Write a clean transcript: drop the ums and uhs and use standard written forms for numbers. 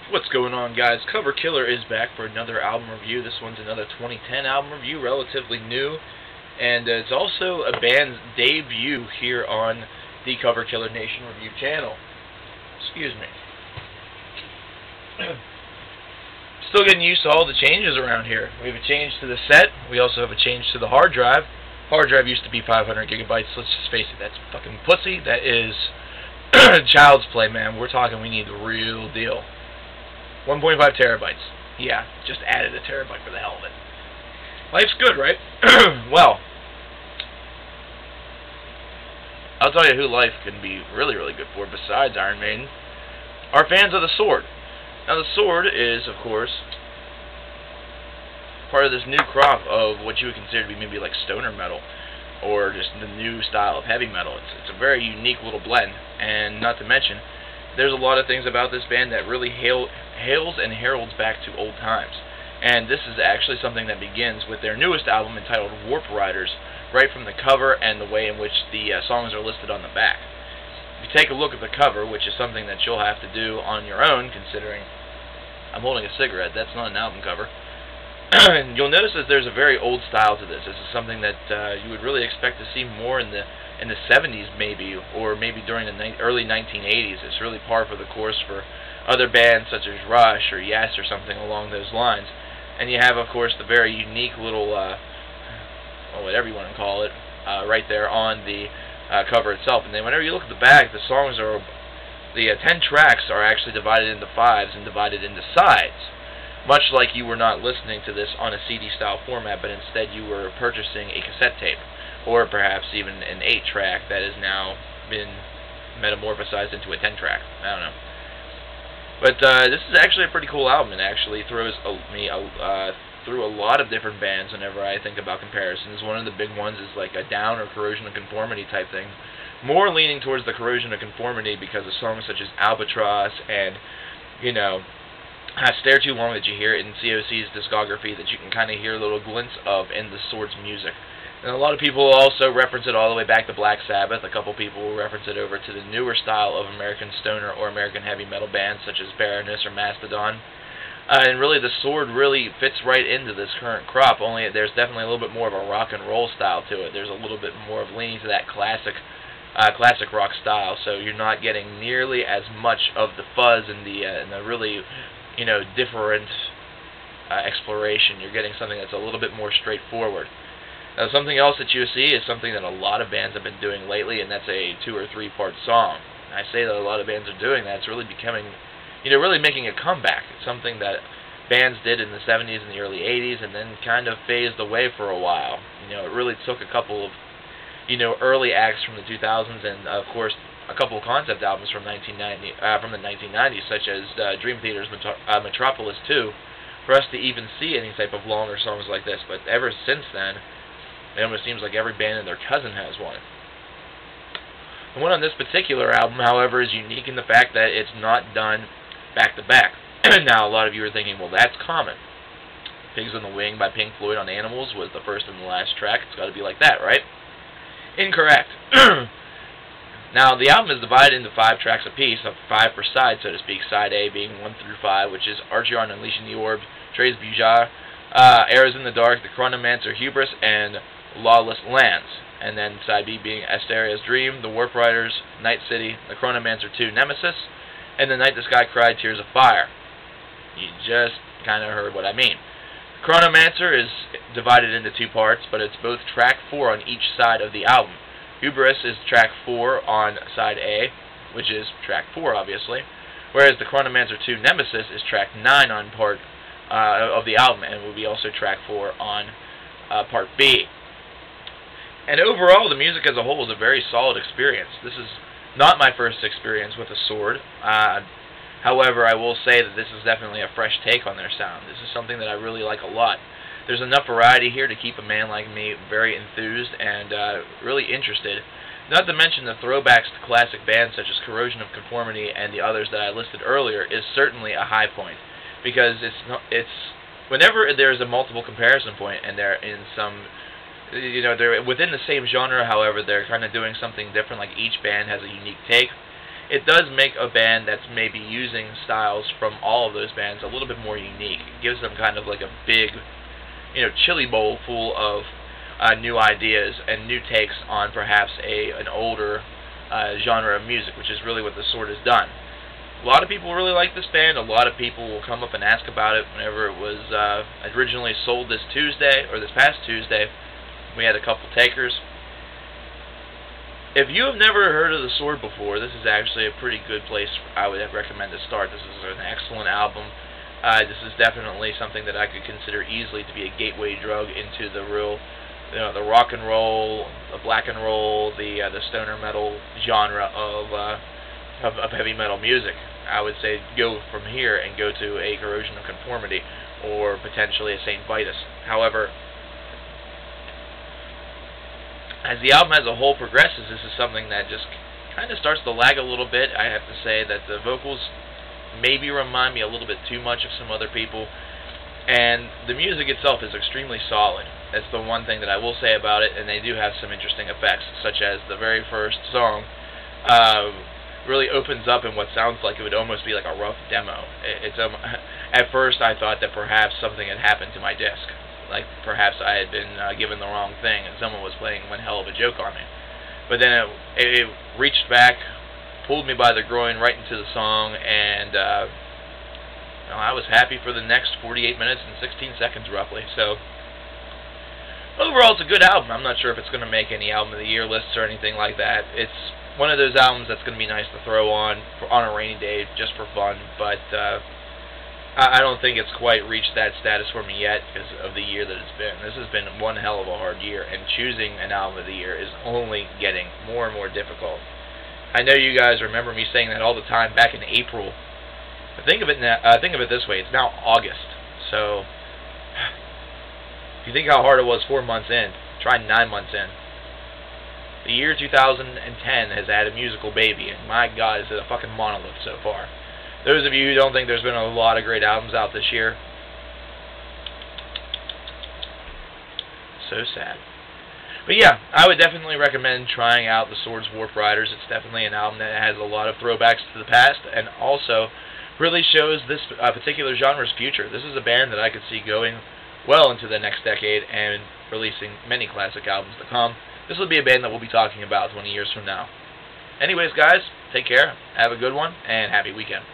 What's going on, guys? Cover Killer is back for another album review. This one's another 2010 album review, relatively new, and it's also a band's debut here on the coverkillernation review channel. Excuse me. Still getting used to all the changes around here. We have a change to the set. We also have a change to the hard drive. Hard drive used to be 500 gigabytes. Let's just face it, that's fucking pussy. That is child's play, man. We're talking we need the real deal. 1.5 terabytes. Yeah, just added a terabyte for the hell of it. Life's good, right? Well, I'll tell you who life can be really, really good for besides Iron Maiden. Are fans of the Sword. Now, the Sword is, of course, part of this new crop of what you would consider to be maybe like stoner metal, or just the new style of heavy metal. It's a very unique little blend, and not to mention, there's a lot of things about this band that really hails and heralds back to old times. And this is actually something that begins with their newest album entitled Warp Riders, right from the cover and the way in which the songs are listed on the back. If you take a look at the cover, which is something that you'll have to do on your own, considering I'm holding a cigarette, that's not an album cover, you'll notice that there's a very old style to this. This is something that you would really expect to see more in the 70s maybe, or maybe during the early 1980s. It's really par for the course for other bands such as Rush or Yes or something along those lines. And you have, of course, the very unique little, well, whatever you want to call it, right there on the cover itself. And then whenever you look at the back, the songs are, the 10 tracks are actually divided into fives and divided into sides. Much like you were not listening to this on a CD-style format, but instead you were purchasing a cassette tape, or perhaps even an 8-track that has now been metamorphosized into a 10-track. I don't know. But this is actually a pretty cool album. It actually throws me through a lot of different bands whenever I think about comparisons. One of the big ones is like a Down or Corrosion of Conformity type thing. More leaning towards the Corrosion of Conformity because of songs such as Albatross and, you know, Stare Too Long that you hear in COC's discography that you can kind of hear little glints of in the Sword's music. And a lot of people also reference it all the way back to Black Sabbath. A couple people will reference it over to the newer style of American stoner or American heavy metal bands such as Baroness or Mastodon. And really the Sword really fits right into this current crop, only there's definitely a little bit more of a rock and roll style to it. There's a little bit more of leaning to that classic rock style, so you're not getting nearly as much of the fuzz and the really, you know, different exploration. You're getting something that's a little bit more straightforward. Now, something else that you see is something that a lot of bands have been doing lately, and that's a 2- or 3-part song. I say that a lot of bands are doing that. It's really becoming, you know, really making a comeback. It's something that bands did in the 70s and the early 80s and then kind of phased away for a while. You know, it really took a couple of, you know, early acts from the 2000s and, of course, a couple of concept albums from the 1990s, such as Dream Theater's Metropolis 2, for us to even see any type of longer songs like this. But ever since then, it almost seems like every band and their cousin has one. The one on this particular album, however, is unique in the fact that it's not done back-to-back. Now, a lot of you are thinking, well, that's common. Pigs on the Wing by Pink Floyd on Animals was the first and the last track. It's got to be like that, right? Incorrect. Now, the album is divided into 5 tracks apiece, 5 per side, so to speak. Side A being 1 through 5, which is Archeon Unleashing the Orb, Tres Bujar, Arrows in the Dark, The Chronomancer, Hubris, and Lawless Lands. And then side B being Asteria's Dream, The Warp Riders, Night City, The Chronomancer 2, Nemesis, and The Night the Sky Cried, Tears of Fire. You just kind of heard what I mean. Chronomancer is divided into 2 parts, but it's both track 4 on each side of the album. Hubris is track 4 on side A, which is track 4, obviously, whereas the Chronomancer 2 Nemesis is track 9 on part of the album, and will be also track 4 on part B. And overall, the music as a whole is a very solid experience. This is not my first experience with a Sword. However, I will say that this is definitely a fresh take on their sound. This is something that I really like a lot. There's enough variety here to keep a man like me very enthused and really interested. Not to mention the throwbacks to classic bands such as Corrosion of Conformity and the others that I listed earlier is certainly a high point, because it's whenever there's a multiple comparison point and they're in some, you know, they're within the same genre, however they're kind of doing something different, like each band has a unique take. it does make a band that's maybe using styles from all of those bands a little bit more unique. It gives them kind of like a big, chili bowl full of new ideas and new takes on perhaps an older genre of music, which is really what the Sword has done. A lot of people really like this band. A lot of people will come up and ask about it whenever it was originally sold this past Tuesday. We had a couple takers. If you have never heard of the Sword before, this is actually a pretty good place I would recommend to start. This is an excellent album. This is definitely something that I could consider easily to be a gateway drug into the real, the rock and roll, the black and roll, the stoner metal genre of heavy metal music. I would say go from here and go to a Corrosion of Conformity or potentially a Saint Vitus. However, as the album as a whole progresses, this is something that just kind of starts to lag a little bit. I have to say that the vocals maybe remind me a little bit too much of some other people, and the music itself is extremely solid. That's the one thing that I will say about it, and they do have some interesting effects, such as the very first song really opens up in what sounds like it would almost be like a rough demo. At first I thought that perhaps something had happened to my disc, like perhaps I had been given the wrong thing and someone was playing one hell of a joke on me. But then it reached back, pulled me by the groin right into the song, and I was happy for the next 48 minutes and 16 seconds roughly. So overall, it's a good album. I'm not sure if it's going to make any album of the year lists or anything like that. It's one of those albums that's going to be nice to throw on a rainy day just for fun, but I don't think it's quite reached that status for me yet because of the year that it's been. This has been one hell of a hard year, and choosing an album of the year is only getting more and more difficult. I know you guys remember me saying that all the time back in April. But think of it this way: it's now August. So if you think how hard it was 4 months in, try 9 months in. The year 2010 has had a musical baby, and my God, is it a fucking monolith so far. Those of you who don't think there's been a lot of great albums out this year, so sad. But yeah, I would definitely recommend trying out the Swords Warp Riders. It's definitely an album that has a lot of throwbacks to the past, and also really shows this particular genre's future. This is a band that I could see going well into the next decade and releasing many classic albums to come. This will be a band that we'll be talking about 20 years from now. Anyways, guys, take care, have a good one, and happy weekend.